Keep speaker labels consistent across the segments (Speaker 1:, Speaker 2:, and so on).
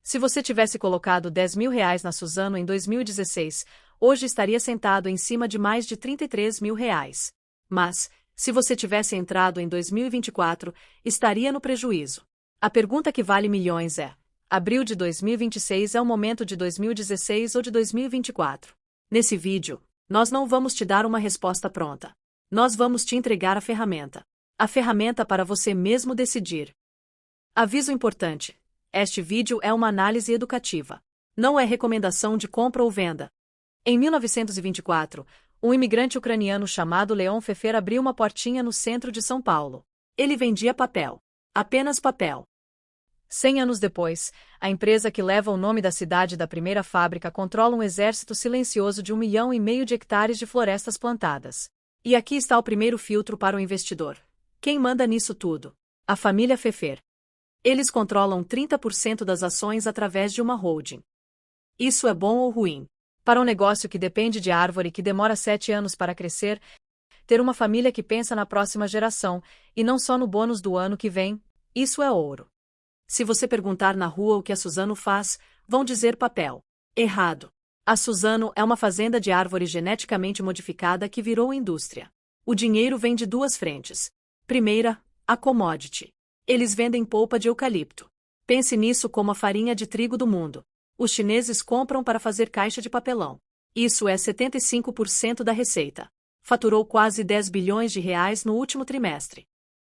Speaker 1: Se você tivesse colocado R$ 10.000 na Suzano em 2016, hoje estaria sentado em cima de mais de R$ 33.000. Mas, se você tivesse entrado em 2024, estaria no prejuízo. A pergunta que vale milhões é: abril de 2026 é o momento de 2016 ou de 2024? Nesse vídeo, nós não vamos te dar uma resposta pronta. Nós vamos te entregar a ferramenta. A ferramenta para você mesmo decidir. Aviso importante: este vídeo é uma análise educativa. Não é recomendação de compra ou venda. Em 1924, um imigrante ucraniano chamado Leon Pfeffer abriu uma portinha no centro de São Paulo. Ele vendia papel. Apenas papel. 100 anos depois, a empresa que leva o nome da cidade da primeira fábrica controla um exército silencioso de 1,5 milhão de hectares de florestas plantadas. E aqui está o primeiro filtro para o investidor. Quem manda nisso tudo? A família Pfeffer. Eles controlam 30% das ações através de uma holding. Isso é bom ou ruim? Para um negócio que depende de árvore que demora 7 anos para crescer, ter uma família que pensa na próxima geração, e não só no bônus do ano que vem, isso é ouro. Se você perguntar na rua o que a Suzano faz, vão dizer papel. Errado. A Suzano é uma fazenda de árvore geneticamente modificada que virou indústria. O dinheiro vem de duas frentes. Primeira, a commodity. Eles vendem polpa de eucalipto. Pense nisso como a farinha de trigo do mundo. Os chineses compram para fazer caixa de papelão. Isso é 75% da receita. Faturou quase R$ 10 bilhões no último trimestre.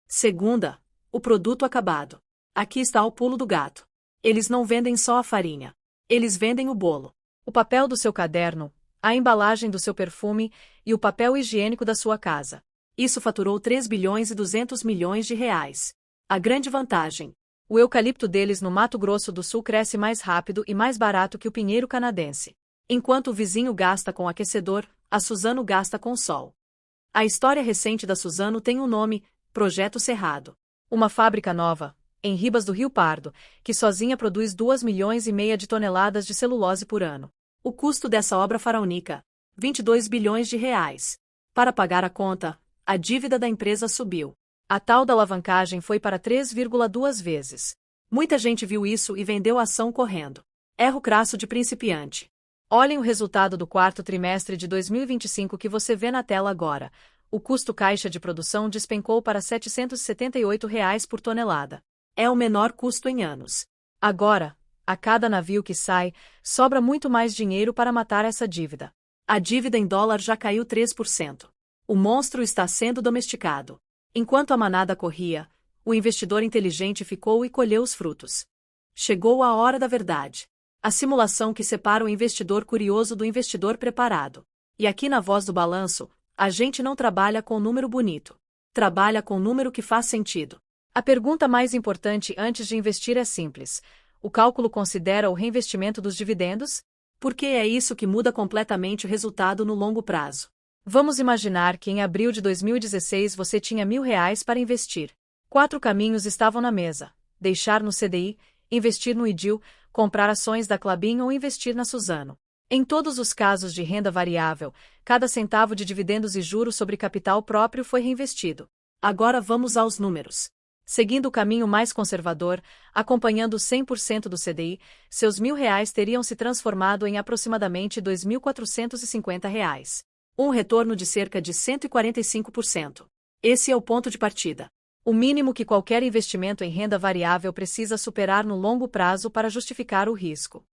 Speaker 1: Segunda, o produto acabado. Aqui está o pulo do gato. Eles não vendem só a farinha. Eles vendem o bolo, o papel do seu caderno, a embalagem do seu perfume e o papel higiênico da sua casa. Isso faturou R$ 3,2 bilhões. A grande vantagem: o eucalipto deles no Mato Grosso do Sul cresce mais rápido e mais barato que o pinheiro canadense. Enquanto o vizinho gasta com aquecedor, a Suzano gasta com sol. A história recente da Suzano tem um nome: Projeto Cerrado. Uma fábrica nova, em Ribas do Rio Pardo, que sozinha produz 2,5 milhões de toneladas de celulose por ano. O custo dessa obra faraônica: R$ 22 bilhões. Para pagar a conta, a dívida da empresa subiu. A tal da alavancagem foi para 3,2 vezes. Muita gente viu isso e vendeu a ação correndo. Erro crasso de principiante. Olhem o resultado do quarto trimestre de 2025 que você vê na tela agora. O custo caixa de produção despencou para R$ 778 por tonelada. É o menor custo em anos. Agora, a cada navio que sai, sobra muito mais dinheiro para matar essa dívida. A dívida em dólar já caiu 3%. O monstro está sendo domesticado. Enquanto a manada corria, o investidor inteligente ficou e colheu os frutos. Chegou a hora da verdade. A simulação que separa o investidor curioso do investidor preparado. E aqui na Voz do Balanço, a gente não trabalha com número bonito. Trabalha com número que faz sentido. A pergunta mais importante antes de investir é simples: o cálculo considera o reinvestimento dos dividendos? Porque é isso que muda completamente o resultado no longo prazo. Vamos imaginar que em abril de 2016 você tinha R$ 1.000 para investir. 4 caminhos estavam na mesa: deixar no CDI, investir no IDIL, comprar ações da Klabin ou investir na Suzano. Em todos os casos de renda variável, cada centavo de dividendos e juros sobre capital próprio foi reinvestido. Agora vamos aos números. Seguindo o caminho mais conservador, acompanhando 100% do CDI, seus R$ 1.000 teriam se transformado em aproximadamente R$ 2.450. Um retorno de cerca de 145%. Esse é o ponto de partida. O mínimo que qualquer investimento em renda variável precisa superar no longo prazo para justificar o risco.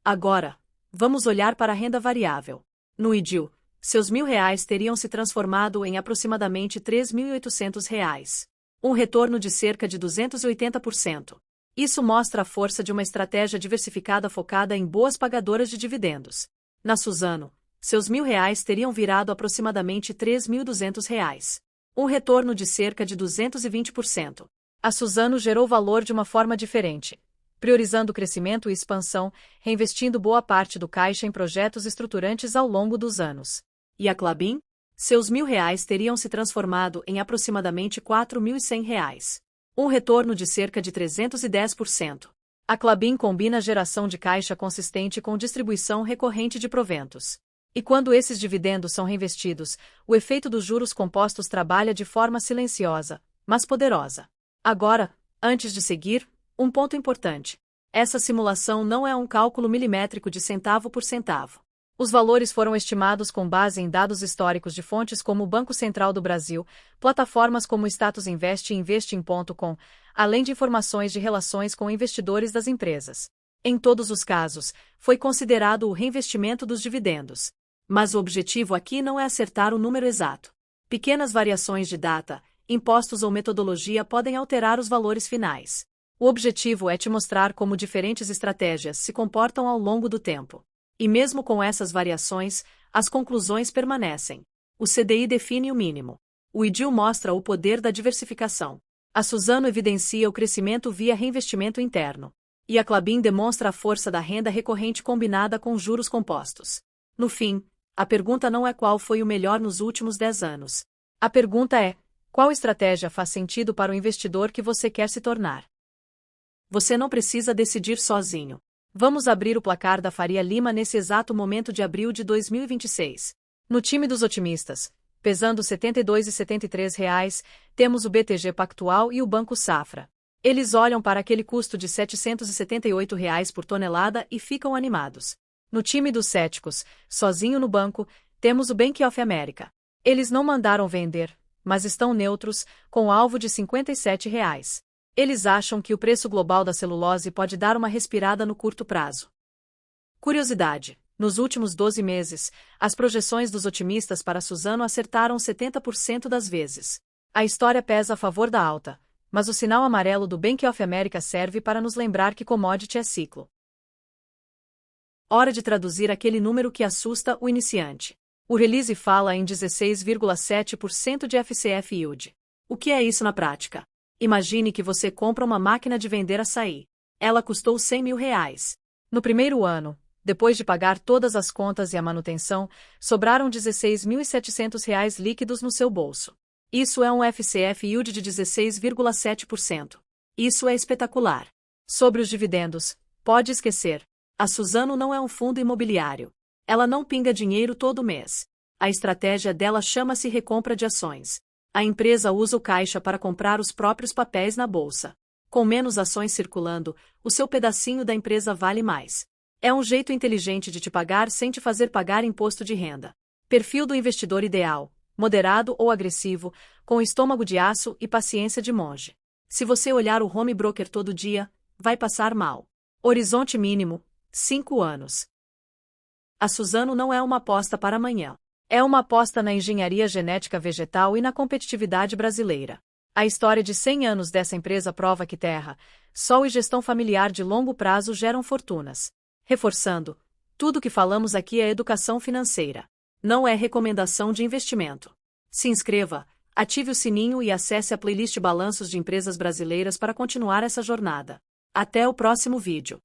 Speaker 1: Agora, vamos olhar para a renda variável. No IDIL, seus R$ 1.000 teriam se transformado em aproximadamente R$ 3.800. Um retorno de cerca de 280%. Isso mostra a força de uma estratégia diversificada focada em boas pagadoras de dividendos. Na Suzano, seus R$ 1.000 teriam virado aproximadamente R$ 3.200. Um retorno de cerca de 220%. A Suzano gerou valor de uma forma diferente, priorizando crescimento e expansão, reinvestindo boa parte do caixa em projetos estruturantes ao longo dos anos. E a Klabin? Seus R$ 1.000 teriam se transformado em aproximadamente R$ 4.100. Um retorno de cerca de 310%. A Klabin combina geração de caixa consistente com distribuição recorrente de proventos. E quando esses dividendos são reinvestidos, o efeito dos juros compostos trabalha de forma silenciosa, mas poderosa. Agora, antes de seguir, um ponto importante. Essa simulação não é um cálculo milimétrico de centavo por centavo. Os valores foram estimados com base em dados históricos de fontes como o Banco Central do Brasil, plataformas como Status Invest e Investing.com, além de informações de relações com investidores das empresas. Em todos os casos, foi considerado o reinvestimento dos dividendos. Mas o objetivo aqui não é acertar o número exato. Pequenas variações de data, impostos ou metodologia podem alterar os valores finais. O objetivo é te mostrar como diferentes estratégias se comportam ao longo do tempo. E mesmo com essas variações, as conclusões permanecem. O CDI define o mínimo. O IDIL mostra o poder da diversificação. A Suzano evidencia o crescimento via reinvestimento interno. E a Klabin demonstra a força da renda recorrente combinada com juros compostos. No fim, a pergunta não é qual foi o melhor nos últimos 10 anos. A pergunta é, qual estratégia faz sentido para o investidor que você quer se tornar? Você não precisa decidir sozinho. Vamos abrir o placar da Faria Lima nesse exato momento de abril de 2026. No time dos otimistas, pesando R$ 72,73, temos o BTG Pactual e o Banco Safra. Eles olham para aquele custo de R$ 778 por tonelada e ficam animados. No time dos céticos, sozinho no banco, temos o Bank of America. Eles não mandaram vender, mas estão neutros, com alvo de R$ 57. Eles acham que o preço global da celulose pode dar uma respirada no curto prazo. Curiosidade: nos últimos 12 meses, as projeções dos otimistas para a Suzano acertaram 70% das vezes. A história pesa a favor da alta, mas o sinal amarelo do Bank of America serve para nos lembrar que commodity é ciclo. Hora de traduzir aquele número que assusta o iniciante. O release fala em 16,7% de FCF Yield. O que é isso na prática? Imagine que você compra uma máquina de vender açaí. Ela custou R$ 100 mil. No primeiro ano, depois de pagar todas as contas e a manutenção, sobraram R$ 16.700 líquidos no seu bolso. Isso é um FCF Yield de 16,7%. Isso é espetacular. Sobre os dividendos, pode esquecer. A Suzano não é um fundo imobiliário. Ela não pinga dinheiro todo mês. A estratégia dela chama-se recompra de ações. A empresa usa o caixa para comprar os próprios papéis na bolsa. Com menos ações circulando, o seu pedacinho da empresa vale mais. É um jeito inteligente de te pagar sem te fazer pagar imposto de renda. Perfil do investidor ideal: moderado ou agressivo, com estômago de aço e paciência de monge. Se você olhar o home broker todo dia, vai passar mal. Horizonte mínimo: 5 anos. A Suzano não é uma aposta para amanhã. É uma aposta na engenharia genética vegetal e na competitividade brasileira. A história de 100 anos dessa empresa prova que terra, sol e gestão familiar de longo prazo geram fortunas. Reforçando, tudo que falamos aqui é educação financeira. Não é recomendação de investimento. Se inscreva, ative o sininho e acesse a playlist Balanços de Empresas Brasileiras para continuar essa jornada. Até o próximo vídeo.